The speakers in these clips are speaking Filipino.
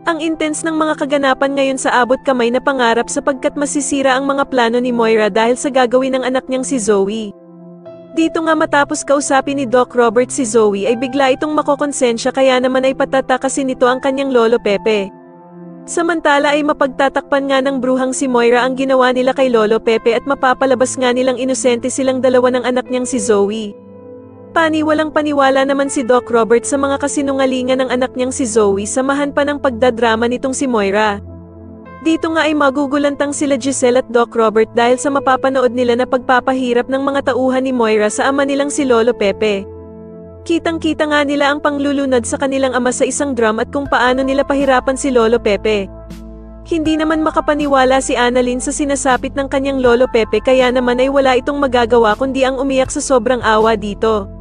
Ang intense ng mga kaganapan ngayon sa abot kamay na pangarap sapagkat masisira ang mga plano ni Moira dahil sa gagawin ng anak niyang si Zoe. Dito nga matapos kausapin ni Doc Robert si Zoe ay bigla itong makokonsensya kaya naman ay patatakasin nito ang kanyang lolo Pepe. Samantala ay mapagtatakpan nga ng bruhang si Moira ang ginawa nila kay Lolo Pepe at mapapalabas nga nilang inosente silang dalawa ng anak niyang si Zoe. Paniwalang paniwala naman si Doc Robert sa mga kasinungalingan ng anak niyang si Zoe samahan pa ng pagdadrama nitong si Moira. Dito nga ay magugulantang sila Giselle at Doc Robert dahil sa mapapanood nila na pagpapahirap ng mga tauhan ni Moira sa ama nilang si Lolo Pepe. Kitang-kita nga nila ang panglulunad sa kanilang ama sa isang drum at kung paano nila pahirapan si Lolo Pepe. Hindi naman makapaniwala si Annalyn sa sinasapit ng kanyang Lolo Pepe kaya naman ay wala itong magagawa kundi ang umiyak sa sobrang awa dito.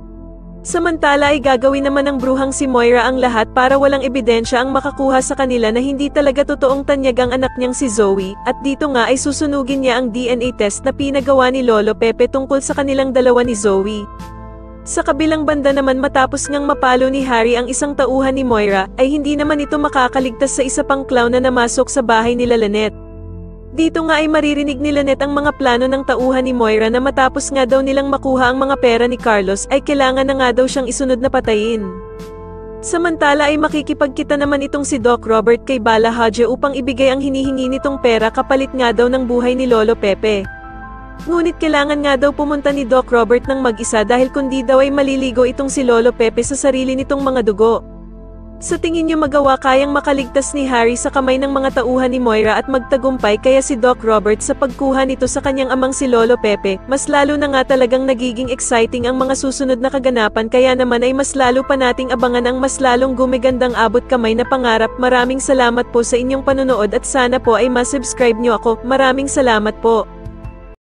Samantala ay gagawin naman ng bruhang si Moira ang lahat para walang ebidensya ang makakuha sa kanila na hindi talaga totoong tanyag ang anak niyang si Zoe, at dito nga ay susunugin niya ang DNA test na pinagawa ni Lolo Pepe tungkol sa kanilang dalawa ni Zoe. Sa kabilang banda naman matapos ngang mapalo ni Harry ang isang tauhan ni Moira, ay hindi naman ito makakaligtas sa isa pang clown na namasok sa bahay nila Lynette. Dito nga ay maririnig ni Lynette ang mga plano ng tauhan ni Moira na matapos nga daw nilang makuha ang mga pera ni Carlos ay kailangan na nga daw siyang isunod na patayin. Samantala ay makikipagkita naman itong si Doc Robert kay Bala Hadje upang ibigay ang hinihingi nitong pera kapalit nga daw ng buhay ni Lolo Pepe. Ngunit kailangan nga daw pumunta ni Doc Robert ng mag-isa dahil kundi daw ay maliligo itong si Lolo Pepe sa sarili nitong mga dugo. Sa tingin niyo magawa kayang makaligtas ni Harry sa kamay ng mga tauhan ni Moira at magtagumpay kaya si Doc Robert sa pagkuha nito sa kanyang amang si Lolo Pepe, mas lalo na nga talagang nagiging exciting ang mga susunod na kaganapan kaya naman ay mas lalo pa nating abangan ang mas lalong gumigandang abot kamay na pangarap. Maraming salamat po sa inyong panonood at sana po ay ma-subscribe niyo ako. Maraming salamat po.